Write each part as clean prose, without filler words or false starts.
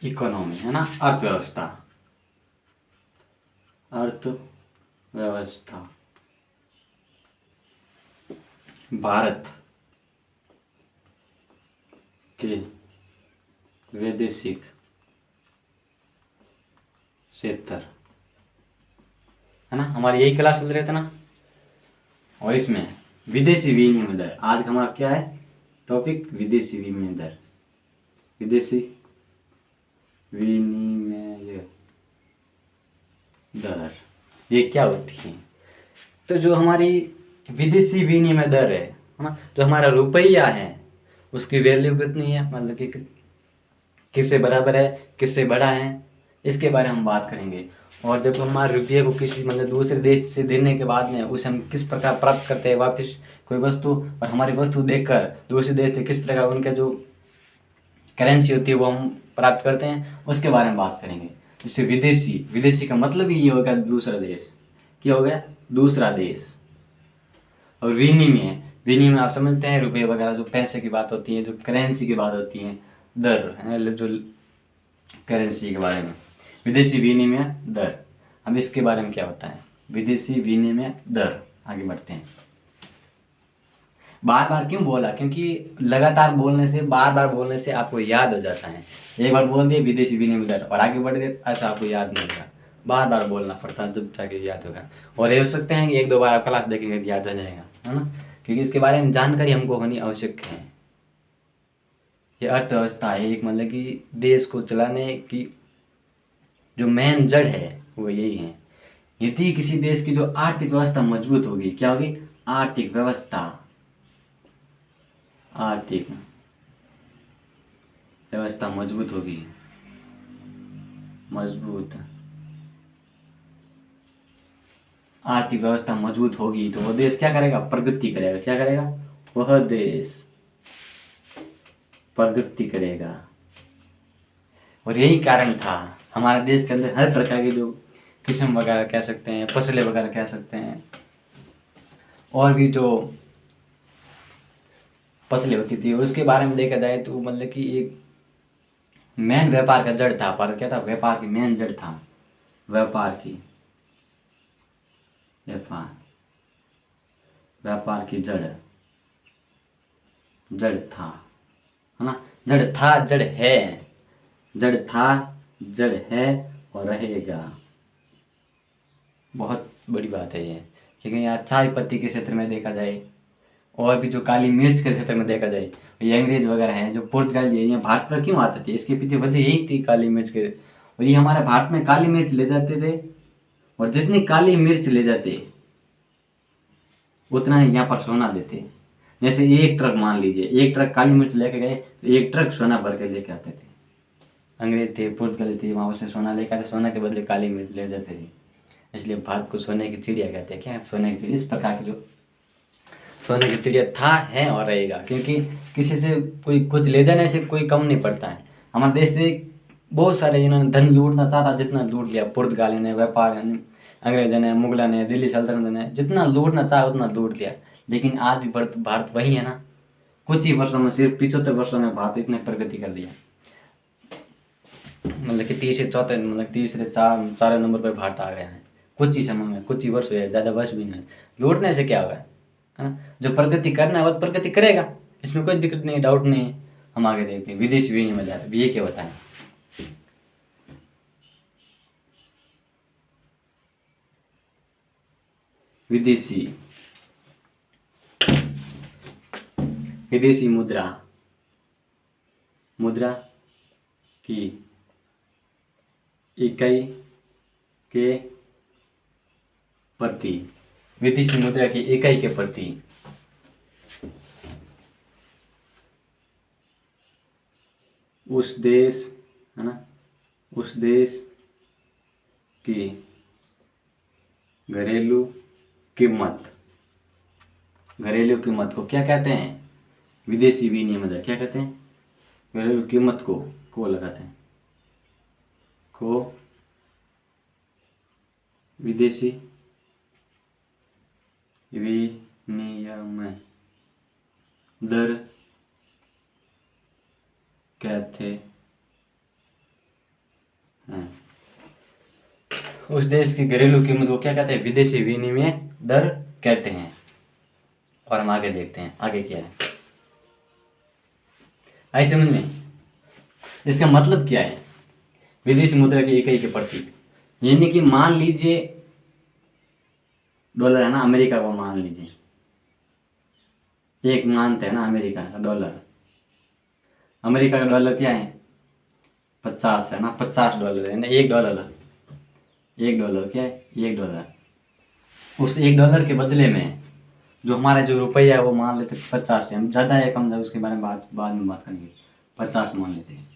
Economy है ना, अर्थव्यवस्था, अर्थव्यवस्था। भारत के वैदेशिक क्षेत्र है ना, हमारी यही क्लास चल रहे थे ना। और इसमें विदेशी विनिमय दर, आज का हमारा क्या है टॉपिक, विदेशी विनिमय दर। विदेशी विनिमय दर ये क्या होती है? तो जो हमारी विदेशी विनिमय दर है ना, जो हमारा रुपया है उसकी वैल्यू कितनी है, मतलब कि किससे बराबर है, किससे बड़ा है, इसके बारे में हम बात करेंगे। और जब हमारे रुपये को किसी मतलब दूसरे देश से देने के बाद में उसे हम किस प्रकार प्राप्त करते हैं वापस कोई वस्तु, और हमारी वस्तु देखकर दूसरे देश से किस प्रकार उनका जो करेंसी होती है वो हम प्राप्त करते हैं, उसके बारे में बात करेंगे। जैसे विदेशी, विदेशी का मतलब ही ये होगा दूसरा देश, क्या हो गया दूसरा देश। और विनिमय, विनिमय आप समझते हैं रुपये वगैरह जो पैसे की बात होती है, जो करेंसी की बात होती है, दर है जो करेंसी के बारे में। विदेशी विनिमय दर, अब इसके बारे में क्या होता है विदेशी विनिमय दर। आगे बढ़ते हैं। बार बार क्यों बोला, क्योंकि लगातार बोलने से, बार बार बोलने से आपको याद हो जाता है। एक बार बोल दिए विदेशी विनिमय दर और आगे बढ़ गए, ऐसा आपको याद नहीं होगा, बार बार बोलना पड़ता है जब जाके याद होगा। और ये हो सकते हैं कि एक दो बार आप क्लास देखेंगे तो याद हो जाएगा, है ना, क्योंकि इसके बारे में जानकारी हमको होनी आवश्यक है। ये अर्थव्यवस्था है एक, मतलब कि देश को चलाने की जो मेन जड़ है वो यही है। यदि किसी देश की जो आर्थिक व्यवस्था मजबूत होगी, क्या होगी आर्थिक व्यवस्था, आर्थिक व्यवस्था मजबूत होगी, मजबूत आर्थिक व्यवस्था मजबूत होगी तो वह देश क्या करेगा प्रगति करेगा, क्या करेगा वह देश प्रगति करेगा। और यही कारण था हमारे देश के अंदर हर प्रकार के जो किस्म वगैरह कह सकते हैं, फसलें वगैरह कह सकते हैं, और भी जो फसलें होती थी उसके बारे में देखा जाए तो मतलब कि एक मेन व्यापार का जड़ था। पर क्या था, व्यापार की मेन जड़ था, व्यापार की, व्यापार की जड़, जड़ था, है ना, जड़ था, जड़ है, जड़ था, जड़ है और रहेगा। बहुत बड़ी बात है ये, क्योंकि यहाँ चाय पत्ती के क्षेत्र में देखा जाए और भी जो काली मिर्च के क्षेत्र में देखा जाए, ये अंग्रेज वगैरह हैं जो पुर्तगाल ये भारत पर क्यों आते थे, इसके पीछे वजह यही थी काली मिर्च के। और ये हमारे भारत में काली मिर्च ले जाते थे, और जितनी काली मिर्च ले जाते उतना ही यहाँ पर सोना देते। जैसे एक ट्रक, मान लीजिए एक ट्रक काली मिर्च लेके गए तो एक ट्रक सोना भर के लेके आते थे। अंग्रेज थे, पुर्तगाली थे, वहाँ से सोना लेकर आते, सोना के बदले काली मिर्च ले जाते थे। इसलिए भारत को सोने की चिड़िया कहते हैं। क्या सोने की चिड़िया, इस प्रकार की जो सोने की चिड़िया था, है और रहेगा, क्योंकि किसी से कोई कुछ ले जाने से कोई कम नहीं पड़ता है। हमारे देश से बहुत सारे जिन्होंने धन लूटना चाहता जितना लूट लिया, पुर्तगाली ने, व्यापार ने, अंग्रेजों ने, मुगलों ने, दिल्ली सल्तनत ने, जितना लूटना चाहा उतना लूट लिया। लेकिन आज भी भारत वही है ना, कुछ ही वर्षों में, सिर्फ 75 वर्षों में भारत इतने प्रगति कर दिया, मतलब कि तीसरे चौथे, मतलब तीसरे चार नंबर पर भारत आ गया है कुछ ही समय में, कुछ ही वर्ष हुए, ज़्यादा वर्ष भी नहीं। लूटने से क्या होगा, है ना, जो प्रगति करना है वो प्रगति करेगा, इसमें कोई दिक्कत नहीं, डाउट नहीं है। हम आगे देखते हैं विदेशी विनिमय दर, ये क्या होता है। विदेशी, विदेशी मुद्रा, मुद्रा की इकाई के प्रति, विदेशी मुद्रा की इकाई के प्रति उस देश, है ना, उस देश की घरेलू कीमत, घरेलू कीमत को क्या कहते हैं विदेशी विनिमय दर, क्या कहते हैं घरेलू कीमत को लगाते हैं, को विदेशी विनिमय दर कहते उस देश की घरेलू कीमत को क्या कहते हैं? विदेशी विनिमय दर कहते हैं। और हम आगे देखते हैं आगे क्या है, आई समझ में? इसका मतलब क्या है? विदेशी मुद्रा की इकाई के प्रतीक, यानी कि मान लीजिए डॉलर है ना, अमेरिका को मान लीजिए, एक मानते हैं ना अमेरिका का डॉलर। अमेरिका का डॉलर क्या है? 50 है ना, $50 है ना, $1 क्या है? $1। उस $1 के बदले में जो हमारा जो रुपया है वो मान लेते 50 है, हम ज़्यादा है कम है उसके बारे में बाद में बात करेंगे। 50 मान लेते हैं।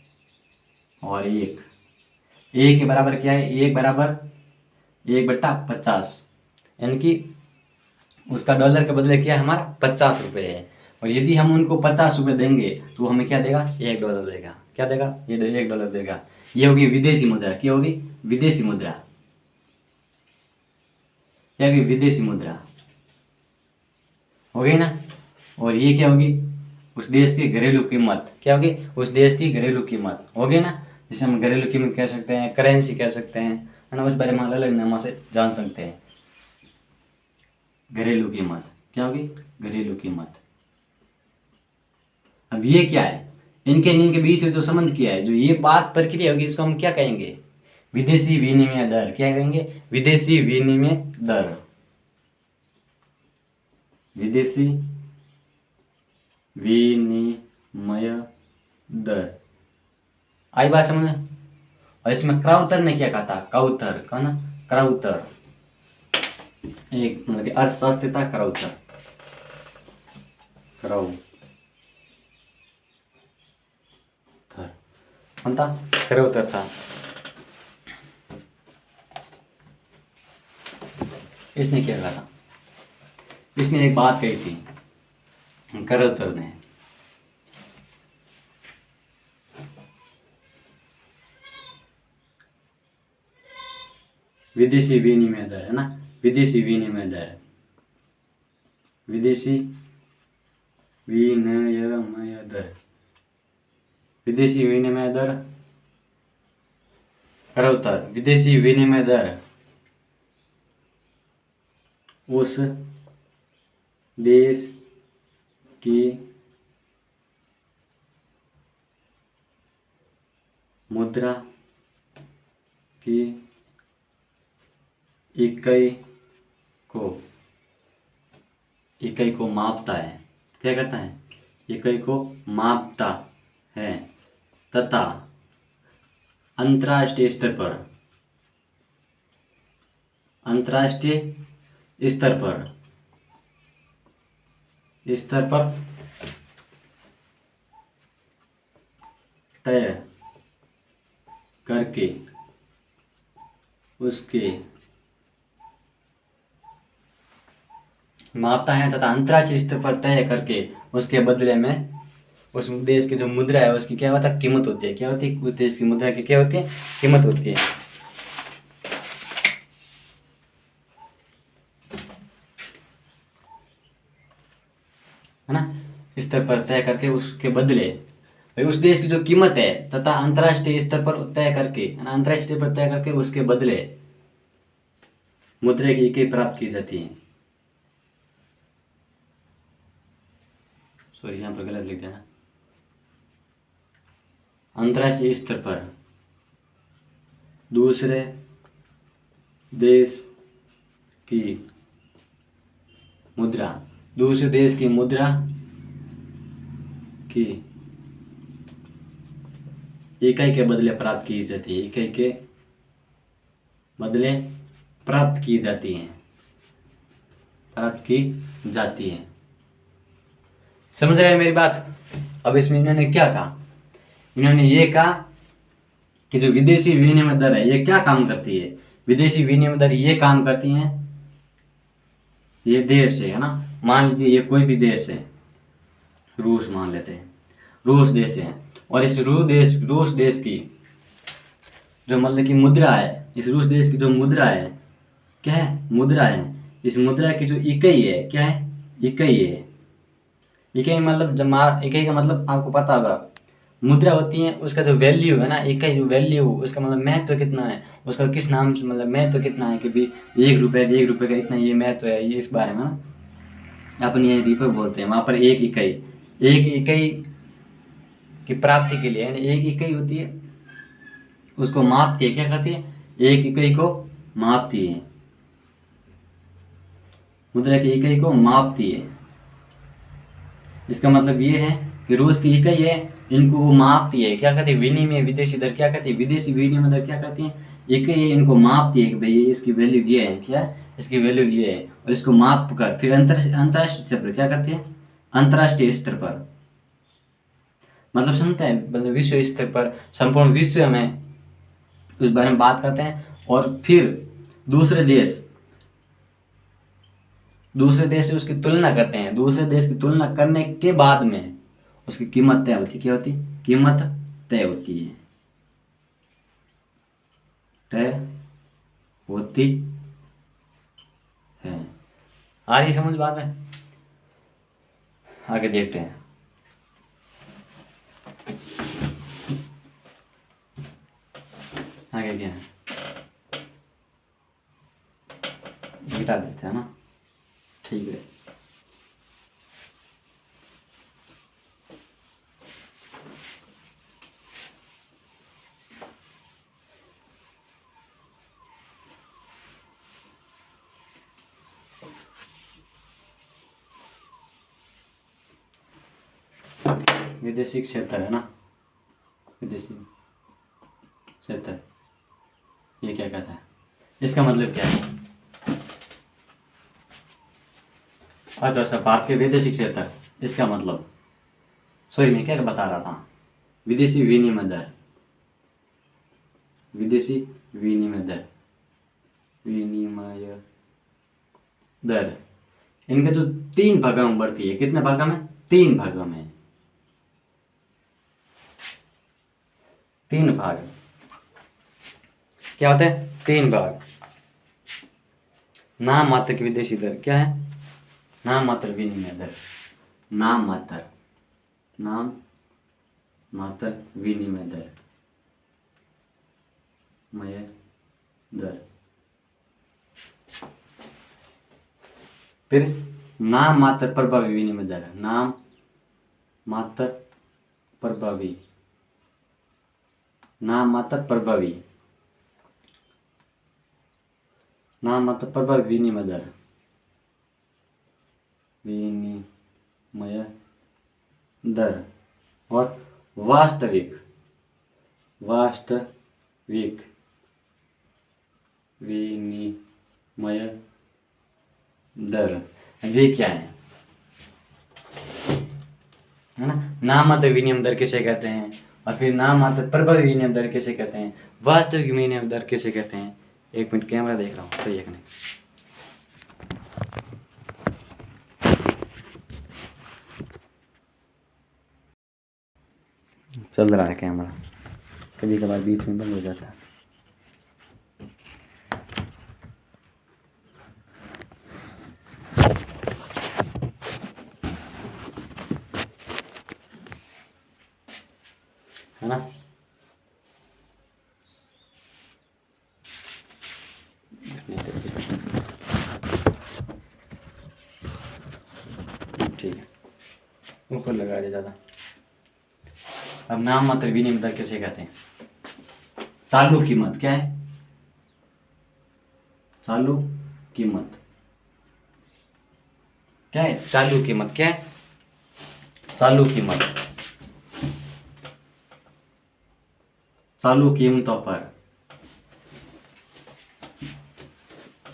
और एक के बराबर क्या है? 1 बराबर 1/50, यानी कि उसका डॉलर के बदले क्या है? हमारा 50 रुपये है। और यदि हम उनको 50 रुपये देंगे तो हमें क्या देगा? $1 देगा। क्या देगा? ये $1 देगा। ये होगी विदेशी मुद्रा। क्या होगी? विदेशी मुद्रा। क्या होगी? विदेशी मुद्रा हो गई ना। और ये क्या होगी? उस देश की घरेलू कीमत। क्या होगी? उस देश की घरेलू कीमत हो गई ना, जिसे हम घरेलू कीमत कह सकते हैं, करेंसी कह सकते हैं, है ना। उस बारे में अलग अलग नामों से जान सकते हैं। घरेलू कीमत क्या होगी? घरेलू कीमत। अब ये क्या है? इनके बीच में जो संबंध किया है, जो ये बात प्रक्रिया होगी, इसको हम क्या कहेंगे? विदेशी विनिमय दर। क्या कहेंगे? विदेशी विनिमय दर। विदेशी विनिमय दर आई बात समझ में? और इसमें क्राउथर ने क्या कहा था? काउथर कहा ना, क्राउथर एक मतलब कि अर्थशास्त्री था क्राउथर। क्राउथर था। इसने क्या कहा था? इसने एक बात कही थी क्राउथर ने, विदेशी विनिमय दर, है ना, विदेशी विनिमय दर, विदेशी विनिमय दर, विदेशी विनिमय दर, क्राउथर। विदेशी विनिमय दर उस देश की मुद्रा की इकाई को मापता है। क्या करता है? इकाई को मापता है तथा अंतर्राष्ट्रीय स्तर पर तय करके उसके मापता है तथा अंतर्राष्ट्रीय स्तर पर तय करके उसके बदले में उस देश की जो मुद्रा है उसकी क्या होता है? कीमत होती है। क्या होती है? उस देश की मुद्रा की क्या होती है? कीमत होती है ना। स्तर पर तय करके उसके बदले भाई उस देश की जो कीमत है तथा अंतर्राष्ट्रीय स्तर पर तय करके, अंतर्राष्ट्रीय पर तय करके उसके बदले मुद्रा की इकाई प्राप्त की जाती है। सॉरी, यहाँ पर गलत लिख देना। अंतर्राष्ट्रीय स्तर पर दूसरे देश की मुद्रा, दूसरे देश की मुद्रा की इकाई के बदले प्राप्त की जाती है। इकाई के बदले प्राप्त की जाती है, प्राप्त की जाती है। समझ रहे हैं मेरी बात? अब इसमें इन्होंने क्या कहा? इन्होंने ये कहा कि जो विदेशी विनिमय दर है ये क्या काम करती है? विदेशी विनिमय दर ये काम करती है, ये देश है ना, मान लीजिए ये कोई भी देश है, रूस मान लेते हैं, रूस देश है, और इस रूस देश की जो मतलब की मुद्रा है, इस रूस देश की जो मुद्रा है, क्या है? मुद्रा है। इस मुद्रा की जो इकाई है, क्या है? इकाई है। इकाई मतलब इकाई का मतलब आपको पता होगा, मुद्रा होती है उसका जो वैल्यू है ना, इकाई जो वैल्यू, उसका मतलब महत्व कितना है, उसका किस नाम से मतलब महत्व कितना है कि भाई 1 रुपये का इतना ये महत्व है, ये इस बारे में ना अपन ये रिपर बोलते हैं। वहाँ पर एक इकाई की प्राप्ति के लिए यानी एक इकाई होती है, उसको मापती है, क्या करती है, एक इकाई को मापती है, मुद्रा की इकाई को मापती है। इसका मतलब ये है कि रोज की इकाई है, इनको वो मापती है, क्या कहते हैं, विनिमय विदेशी दर, क्या कहती है, विदेशी विनिमय दर, क्या कहती है, इकाई है, इनको मापती है कि भाई इसकी वैल्यू ये है, क्या इसकी वैल्यू ये है, और इसको माप कर फिर अंतर्राष्ट्रीय स्तर पर क्या करती है, अंतर्राष्ट्रीय स्तर पर मतलब सुनते हैं, मतलब विश्व स्तर पर संपूर्ण विश्व में उस बारे में बात करते हैं, और फिर दूसरे देश से उसकी तुलना करते हैं, दूसरे देश की तुलना करने के बाद में उसकी कीमत तय होती है, क्या होती, कीमत तय होती है, तय होती है। आ रही समझ बात है, आगे देखते हैं। आगे क्या है, मिटा देते हैं ना, ठीक है। विदेशी क्षेत्र है ना, विदेशी क्षेत्र, ये क्या कहता है, इसका मतलब क्या है, अच्छा भारत के विदेशी क्षेत्र, इसका मतलब सॉरी मैं क्या बता रहा था, विदेशी विनिमय दर, विदेशी विनिमय दर, विनिमय दर इनके जो 3 भागों में बढ़ती है, कितने भागों में, 3 भागों में, 3 भाग, क्या होते हैं, 3 भाग। नाम मात्र की विदेशी दर क्या है, नाम मात्र विनिमय दर, नाम मात्र विनिमय दर, मय दर, फिर नाम मात्र प्रभावी विनिमय दर, नाम मात्र प्रभावी, नाम मात्र प्रभावी, नाम मात्र प्रभावी विनिमय दर, विनिमय दर, और वास्तविक विनिमय दर, ये क्या है ना, नाम मात्र विनिमय दर किसे कहते हैं, और फिर नाम मात्र प्रभावी विनिमय दर किसे कहते हैं, वास्तविक विनिमय दर किसे कहते हैं। 1 मिनट कैमरा देख रहा हूँ, सही है कि नहीं, चल रहा है कैमरा, कभी कभार बीच में बंद हो जाता है। है ना, ठीक है, ऊपर लगा दे ज़्यादा। अब नाम मात्र विनिमय दर किसे कहते हैं, चालू कीमत, क्या है, चालू कीमत, क्या है, चालू कीमत, क्या है, चालू कीमत, चालू कीमतों पर,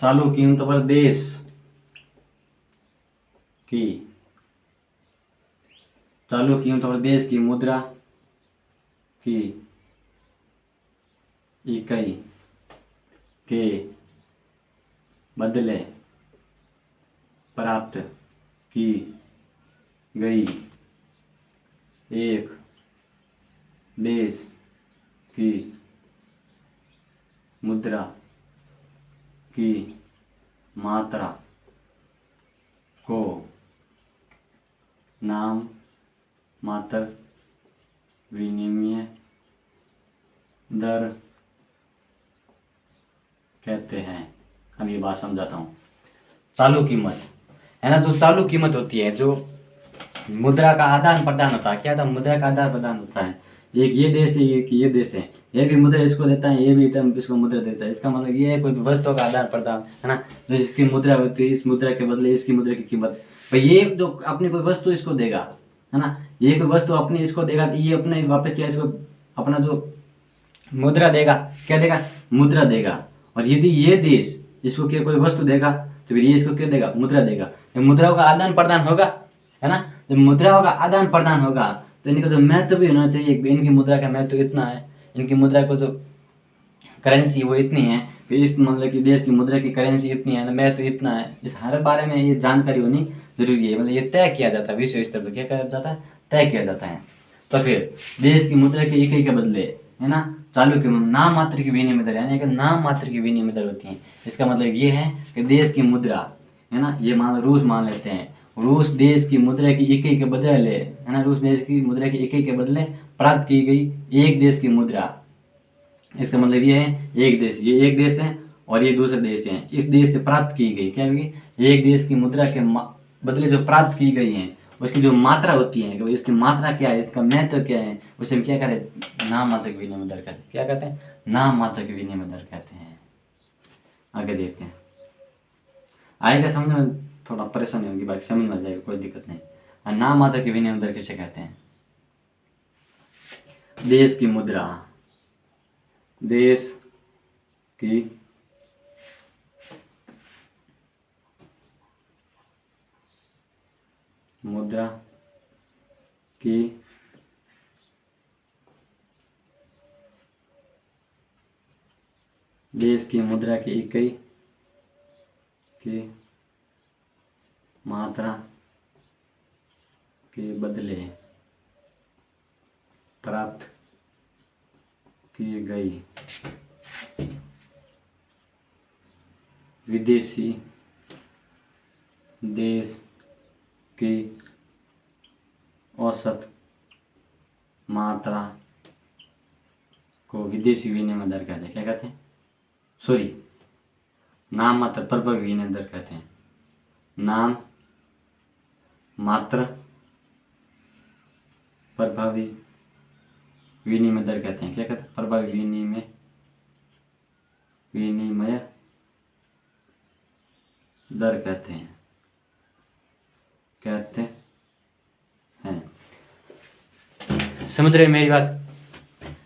चालू कीमतों पर देश की, चालू कीमतों पर देश की मुद्रा की इकाई के बदले प्राप्त की गई एक देश की मुद्रा की मात्रा को नाम मात्र विनिमय दर कहते हैं। अब ये बात समझाता हूँ। चालू कीमत है ना, जो चालू कीमत होती है, जो मुद्रा का आदान प्रदान होता है, क्या था, मुद्रा का आदान प्रदान होता है। एक ये देश है, एक ये देश है, ये भी मुद्रा इसको देता है, ये भी इसको मुद्रा देता है। इसका मतलब ये है कोई वस्तु का आदान प्रदान है ना, जो इसकी मुद्रा होती है, इस मुद्रा के बदले इसकी मुद्रा की कीमत। भाई ये जो अपनी कोई वस्तु इसको देगा है ना, ये कोई वस्तु अपनी इसको देगा, ये अपने वापस क्या इसको अपना जो मुद्रा देगा, क्या देगा, मुद्रा देगा। और यदि ये देश इसको क्या कोई वस्तु देगा तो फिर ये इसको क्या देगा, मुद्रा देगा। मुद्राओं का आदान प्रदान होगा है ना, जब मुद्राओं का आदान प्रदान होगा तो इनका जो महत्व भी होना चाहिए। इनकी मुद्रा का महत्व इतना है, इनकी मुद्रा को जो करेंसी वो इतनी है, फिर इस मतलब कि देश की मुद्रा की करेंसी इतनी है ना, महत्व इतना है। इस हर बारे में ये जानकारी होनी जरूरी है। मतलब ये तय किया जाता है विश्व स्तर पर, क्या किया जाता है, तय किया जाता है। तो फिर देश की मुद्रा के इकाई के बदले है ना, चालू की नाम मात्र की विनिमय दर, यानी कि नाम मात्र की विनिमय दर होती है। इसका मतलब ये है कि देश की मुद्रा है ना, ये मान रूस मान लेते हैं, रूस देश की मुद्रा की इकाई के बदले है ना, रूस देश की मुद्रा की इकाई के बदले प्राप्त की गई एक देश की मुद्रा। इसका मतलब ये है एक देश, ये एक देश है और ये दूसरा देश है, इस देश से प्राप्त की गई, क्या होगी, एक देश की मुद्रा के बदले जो प्राप्त की गई है उसकी जो मात्रा होती है, कि इसकी मात्रा क्या है, इसका महत्व क्या है, उसे हम क्या करें, नाम मात्र की विनिमय दर कहते हैं। क्या कहते हैं, नाम मात्र की विनिमय दर कहते हैं। आगे देखते हैं, आएगा समझ में, थोड़ा परेशानी होगी, बाकी समझ में आ जाएगा, कोई दिक्कत नहीं। नाम मात्र की विनिमय दर किसे कहते हैं, देश की मुद्रा, देश की मुद्रा की देश की मुद्रा की इकाई की मात्रा के बदले प्राप्त की गई विदेशी देश की औसत मात्रा को विदेशी विनिमय दर कहते हैं। क्या कहते हैं, सॉरी, नाम मात्र प्रभावी विनिमय दर कहते हैं। नाम मात्र प्रभावी विनिमय दर कहते हैं। क्या कहते हैं, प्रभावी विनिमय दर कहते हैं, समझ रहे मेरी बात।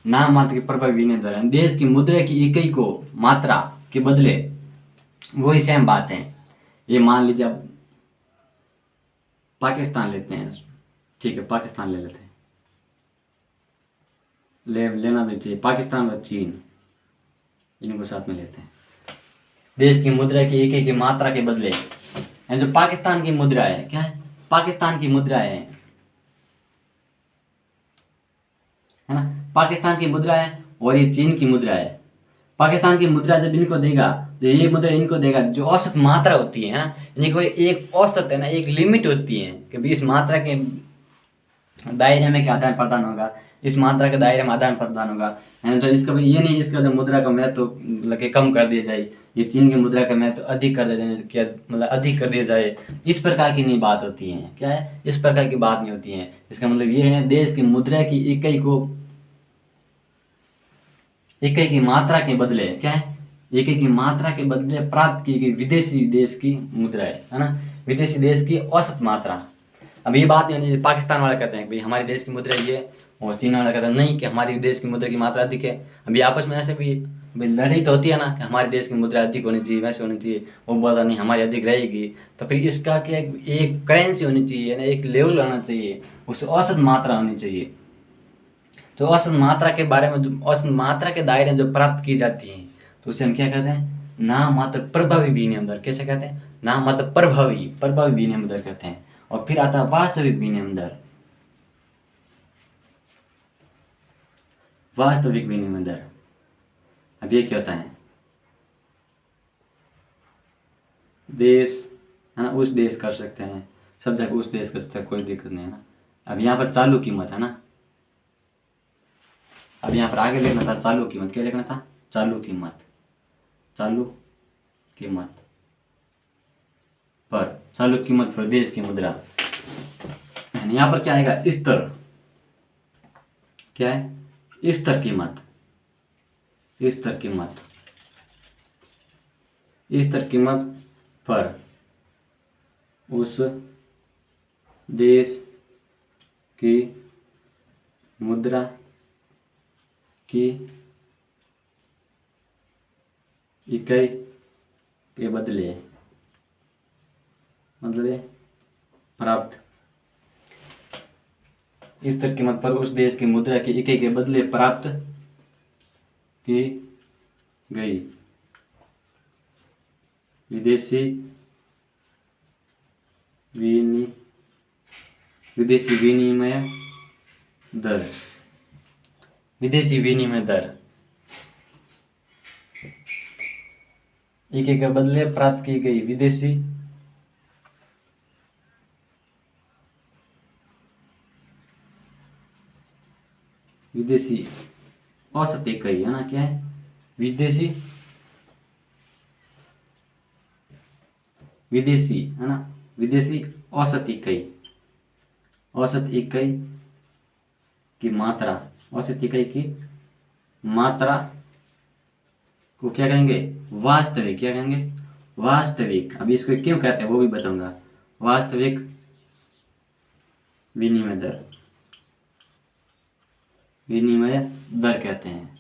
नाम मात्र की प्रभावी विनिमय दर, देश की मुद्रा की इकाई को मात्रा के बदले, वही सेम बात है। ये मान लीजिए आप पाकिस्तान लेते हैं, ठीक है, पाकिस्तान ले लेते हैं, लेना भी चाहिए, पाकिस्तान और चीन, इनको साथ में लेते हैं। देश की मुद्रा की इकाई की मात्रा के बदले, जो पाकिस्तान की मुद्रा है, क्या है, पाकिस्तान की मुद्रा है ना, पाकिस्तान की मुद्रा है और ये चीन की मुद्रा है। पाकिस्तान की मुद्रा जब इनको देगा तो ये मुद्रा इनको देगा, जो औसत मात्रा होती है ना, यानी कोई एक औसत है ना, एक लिमिट होती है कि इस मात्रा के दायरे में क्या आदान प्रदान होगा, इस मात्रा के दायरे में आदान प्रदान होगा, है तो इसका ये नहीं इसका जो मुद्रा का महत्व लगे कम कर दिया जाए, ये चीन की मुद्रा का महत्व अधिक कर दिया जाए, क्या मतलब अधिक कर दिया जाए, इस प्रकार की नहीं बात होती है। क्या है, इस प्रकार की बात नहीं होती है। इसका मतलब ये है देश की मुद्रा की इकाई की मात्रा के बदले, क्या है, इकाई की मात्रा के बदले प्राप्त की गई विदेशी देश की मुद्रा है ना, विदेशी देश की औसत मात्रा। अब ये बात नहीं, पाकिस्तान वाले कहते हैं भाई हमारे देश की मुद्रा ये, और चीन वाला कहता है नहीं कि हमारे देश की मुद्रा की मात्रा अधिक है। अभी आपस में ऐसे भी लड़ाई तो होती है ना कि हमारे देश की मुद्रा अधिक होनी चाहिए, वैसे होनी चाहिए, वो बोलता नहीं हमारी अधिक रहेगी। तो फिर इसका क्या, एक करेंसी होनी चाहिए ना, एक लेवल होना चाहिए, उस औसत मात्रा होनी चाहिए। तो औसत मात्रा के बारे में, जो औसत मात्रा के दायरे में जो प्राप्त की जाती है, तो उसे हम क्या कहते हैं, नाम मात्र प्रभावी विनिमय दर। कैसे कहते हैं, नाम मात्र प्रभावी विनिमय दर कहते हैं। और फिर आता है वास्तविक विनिमय दर। वास्तविक विनिमय दर, अब ये क्या होता है, देश है ना, उस देश कर सकते हैं, सब जगह उस देश कर सकते हैं, कोई दिक्कत नहीं है ना। अब यहाँ पर चालू कीमत है ना, अब यहाँ पर आगे लिखना था चालू कीमत, क्या लिखना था? चालू कीमत, चालू कीमत पर, चालू कीमत पर देश की मुद्रा। यहाँ पर क्या आएगा? स्तर, क्या है? स्तर कीमत, स्तर कीमत, स्तर कीमत पर उस देश की मुद्रा की इकाई के बदले प्राप्त, स्तर कीमत पर उस देश की मुद्रा की इकाई के बदले प्राप्त की गई विदेशी विनिमय दर, विदेशी विनिमय दर, इकाई के बदले प्राप्त की गई विदेशी औसत इकाई, है ना? क्या है? विदेशी है ना? विदेशी औसत इकाई, औसत इकाई की मात्रा, औसत इकाई की मात्रा को क्या कहेंगे? वास्तविक, क्या कहेंगे? वास्तविक। अभी इसको क्यों कहते हैं वो भी बताऊंगा। वास्तविक विनिमय दर, विनिमय दर कहते हैं।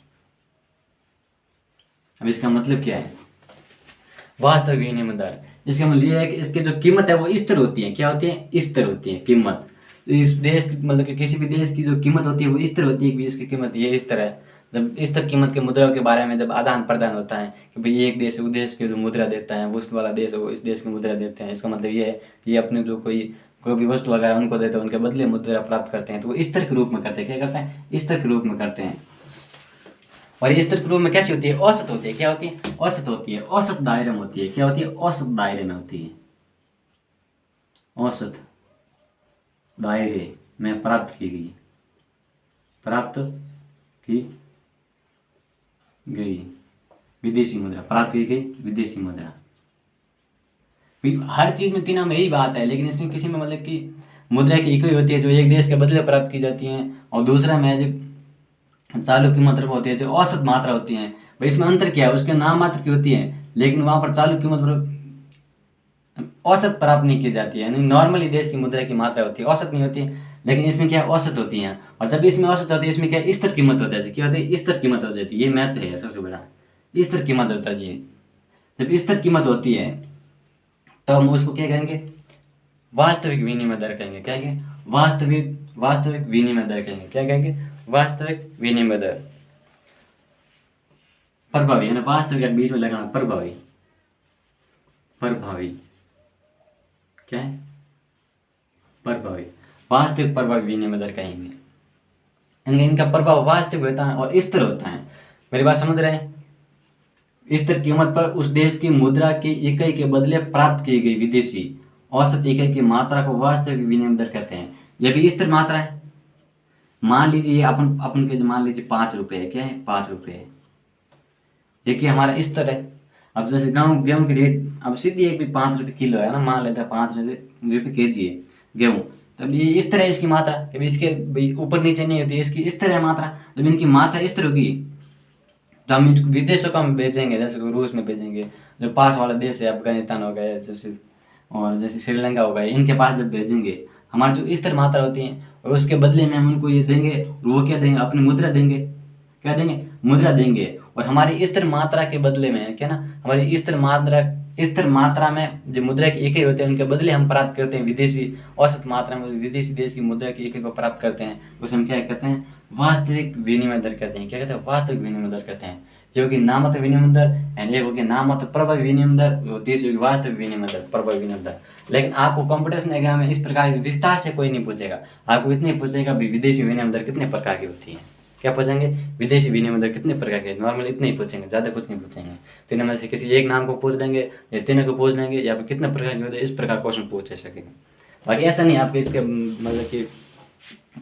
अब इसका मतलब क्या है? वास्तविक विनिमय दर, इसका मतलब यह है कि इसकी जो कीमत है वो स्थिर होती है। क्या होती है? स्थिर होती है कीमत। तो इस देश की, मतलब कि किसी भी देश की जो कीमत होती है वो स्थिर होती है कि इसकी कीमत ये स्थिर है। जब स्थिर कीमत के मुद्राओं के बारे में जब आदान प्रदान होता है कि भाई एक देश उस देश की जो मुद्रा देता है, उस वाला देश वो इस देश की मुद्रा देते हैं, इसका मतलब ये है कि अपने जो कोई भी वस्तु वगैरह उनको देते हैं, उनके बदले मुद्रा प्राप्त करते हैं, तो वो स्थिर के रूप में करते हैं। क्या करते हैं? स्थिर के रूप में करते हैं। और ये स्थिर के रूप में कैसी होती है? औसत होती है। क्या होती है? औसत होती है। औसत दायरे में होती है। क्या होती है? औसत दायरे में होती है। औसत दायरे में प्राप्त की गई, प्राप्त की गई विदेशी मुद्रा, प्राप्त की गई विदेशी मुद्रा। हर चीज में तीनों में यही बात है, लेकिन इसमें किसी में मतलब कि मुद्रा की इकाई होती है जो एक देश के बदले प्राप्त की जाती है, और दूसरा में जो चालू की मात्रा होती है जो औसत मात्रा होती है। भाई इसमें अंतर क्या है? उसके नाम मात्र की होती है, लेकिन वहां पर चालू कीमत पर औसत प्राप्त नहीं की जाती है। यानी नॉर्मली देश की मुद्रा की मात्रा होती है, औसत नहीं होती है। लेकिन इसमें क्या औसत होती है, और जब इसमें औसत होती है इसमें क्या स्थिर कीमत हो जाती है। क्या होती है? स्थिर कीमत हो जाती है। ये महत्व है सबसे बड़ा, स्थिर कीमत होता है। जब स्थिर कीमत होती है तो हम उसको क्या कहेंगे? वास्तविक विनिमय दर कहेंगे। क्या कहेंगे? वास्तविक विनिमय दर कहेंगे। क्या कहेंगे? वास्तविक विनिमय दर। प्रभावी, यानी वास्तविक बीच में लगाना, प्रभावी, प्रभावी क्या है? प्रभावी, वास्तविक प्रभावी विनिमय दर कहेंगे। यानी इनका प्रभाव वास्तविक होता है और स्थिर होता है। मेरी बात समझ रहे हैं? स्थिर कीमत पर उस देश की मुद्रा की इकाई के बदले प्राप्त की गई विदेशी औसत इकाई की मात्रा को वास्तविक विनिमय दर कहते हैं। यह भी स्थिर मात्रा है। मान लीजिए अपन के मान लीजिए 5 रुपए है। क्या है? 5 रुपए। एक हमारा स्तर है। अब जैसे गेहूं की रेट अब सीधी एक भी 5 रुपये किलो है ना, मान लेते हैं 5 रुपये केजी है गेहूं। तब ये इस तरह इसकी मात्रा कभी इसके ऊपर नीचे नहीं होती, इसकी इस तरह मात्रा। जब इनकी मात्रा इस तरह होगी तो हम विदेशों को हम भेजेंगे, जैसे रूस में भेजेंगे, जो पास वाला देश है अफगानिस्तान हो गया जैसे, और जैसे श्रीलंका हो गया, इनके पास जब भेजेंगे हमारी जो स्थिर मात्रा होती है, और उसके बदले में हम उनको ये देंगे, वो क्या देंगे? अपनी मुद्रा देंगे। क्या देंगे? मुद्रा देंगे। और हमारी स्थिर मात्रा के बदले में क्या ना, हमारी स्थिर मात्रा में जो मुद्रा की इकाई होते हैं उनके बदले हम प्राप्त करते हैं विदेशी औसत मात्रा में विदेशी देश की मुद्रा की इकाई को प्राप्त करते हैं। उसे हम क्या कहते हैं? वास्तविक विनिमय दर कहते हैं। क्या कहते हैं? वास्तविक विनिमय दर कहते हैं। जो कि नाममात्र विनिमय दर एंड एक होगी नाममात्र प्रभावी विनिमय दर, तीसरी होगी वास्तविक विनिमय दर, प्रभावी विनिमय दर। लेकिन आपको कंपटीशन एग्जाम में इस प्रकार विस्तार से कोई नहीं पूछेगा। आपको इतने पूछेगा भी विदेशी विनिमय दर कितने प्रकार की होती है। क्या पूछेंगे? विदेशी विनिमय दर कितने प्रकार के? नॉर्मल इतने ही पूछेंगे, ज़्यादा कुछ नहीं पूछेंगे। तीनों में से किसी एक नाम को पूछ लेंगे या तीनों को पूछ लेंगे, या फिर कितने प्रकार के होते हैं इस प्रकार क्वेश्चन पूछ सकेंगे। बाकी ऐसा नहीं आपके इसके मतलब कि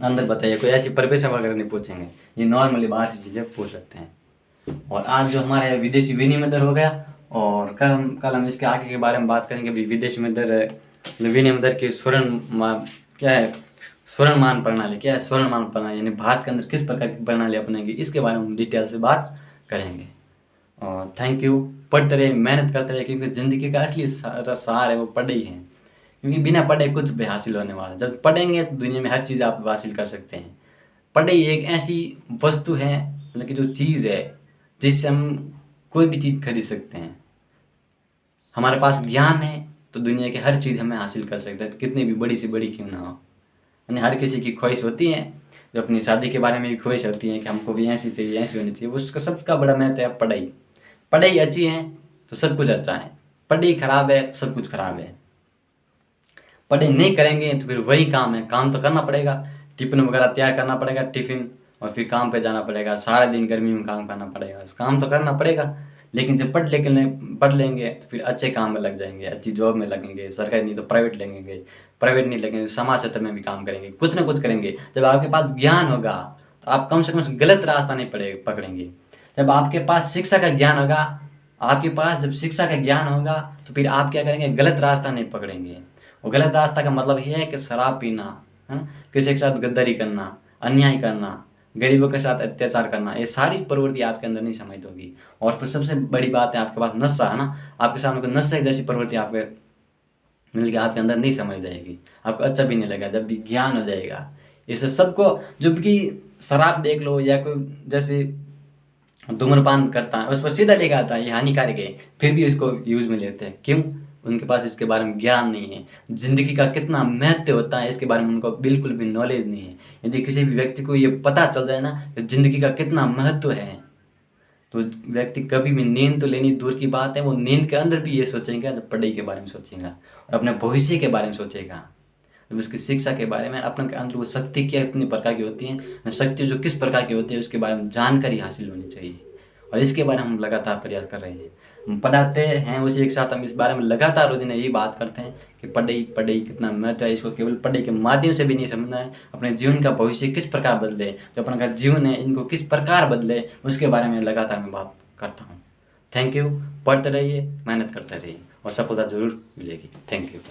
अंदर बताइए, कोई ऐसी प्रोफेशन वगैरह नहीं पूछेंगे, ये नॉर्मली बाहर से चीज़ें पूछ सकते हैं। और आज जो हमारा विदेशी विनिमय दर हो गया, और कल हम इसके आगे के बारे में बात करेंगे भी विदेशी विनिमय दर की क्या है, स्वर्णमान प्रणाली क्या है, स्वर्णमान प्रणाली यानी भारत के अंदर किस प्रकार की प्रणाली अपनाएंगे, इसके बारे में हम डिटेल से बात करेंगे। और थैंक यू। पढ़ते रहे, मेहनत करते रहे, क्योंकि ज़िंदगी का असली सार है वो पढ़ाई है। क्योंकि बिना पढ़े कुछ भी हासिल होने वाला, जब पढ़ेंगे तो दुनिया में हर चीज़ आप हासिल कर सकते हैं। पढ़ाई एक ऐसी वस्तु है, मतलब कि जो चीज़ है जिससे हम कोई भी चीज़ खरीद सकते हैं। हमारे पास ज्ञान है तो दुनिया की हर चीज़ हमें हासिल कर सकते हैं, कितनी भी बड़ी से बड़ी क्यों ना हो। यानी हर किसी की ख्वाहिश होती है, जो अपनी शादी के बारे में भी ख्वाहिश होती है कि हमको भी ऐसी चाहिए, ऐसी होनी चाहिए। उसका सबका बड़ा महत्व है पढ़ाई। पढ़ाई अच्छी है तो सब कुछ अच्छा है, पढ़ाई खराब है तो सब कुछ खराब है। पढ़ाई नहीं करेंगे तो फिर वही काम है, काम तो करना पड़ेगा, टिफिन वगैरह तैयार करना पड़ेगा, टिफिन, और फिर काम पे जाना पड़ेगा, सारा दिन गर्मी में काम करना पड़ेगा, काम तो करना पड़ेगा। लेकिन जब पढ़ लेंगे तो फिर अच्छे काम में लग जाएंगे, अच्छी जॉब में लगेंगे, सरकारी नहीं तो प्राइवेट लगेंगे, प्राइवेट नहीं लगेंगे समाज क्षेत्र में भी काम करेंगे, कुछ ना कुछ करेंगे। जब आपके पास ज्ञान होगा तो आप कम से कम गलत रास्ता नहीं पकड़ेंगे। जब आपके पास शिक्षा का ज्ञान होगा, आपके पास जब शिक्षा का ज्ञान होगा तो फिर आप क्या करेंगे, गलत रास्ता नहीं पकड़ेंगे। और गलत रास्ता का मतलब ये है कि शराब पीना, है ना, किसी के साथ गद्दारी करना, अन्याय करना, गरीबों के साथ अत्याचार करना, ये सारी प्रवृत्ति आपके अंदर नहीं समाहित होगी। और फिर सबसे बड़ी बात है, आपके पास नशा है ना, आपके सामने कोई नशे जैसी प्रवृत्ति आपके मिल के आपके अंदर नहीं समझ जाएगी, आपको अच्छा भी नहीं लगेगा। जब भी ज्ञान हो जाएगा, इससे सबको, जब कि शराब देख लो या कोई जैसे धूम्रपान करता है, उस पर सीधा लिखा आता है ये हानिकारक है, फिर भी इसको यूज में लेते हैं। क्यों? उनके पास इसके बारे में ज्ञान नहीं है, जिंदगी का कितना महत्व होता है इसके बारे में उनको बिल्कुल भी नॉलेज नहीं है। यदि किसी भी व्यक्ति को ये पता चल जाए ना कि जिंदगी का कितना महत्व है, तो व्यक्ति कभी भी, नींद तो लेनी दूर की बात है, वो नींद के अंदर भी ये सोचेगा, जब पढ़ाई के बारे में सोचेगा और अपने भविष्य के बारे में सोचेगा, जब उसकी शिक्षा के बारे में, अपने अंदर वो शक्ति क्या कितनी प्रकार की होती है, शक्ति जो किस प्रकार की होती है उसके बारे में जानकारी हासिल होनी चाहिए। और इसके बारे में हम लगातार प्रयास कर रहे हैं, हम पढ़ाते हैं उसी एक साथ, हम इस बारे में लगातार रोजाना यही बात करते हैं कि पढ़ाई कितना महत्व है। इसको केवल पढ़ाई के माध्यम से भी नहीं समझना है, अपने जीवन का भविष्य किस प्रकार बदले, जो अपना का जीवन है इनको किस प्रकार बदले, उसके बारे में लगातार मैं बात करता हूँ। Thank you. पढ़ते रहिए, मेहनत करते रहिए और सफलता जरूर मिलेगी। Thank you.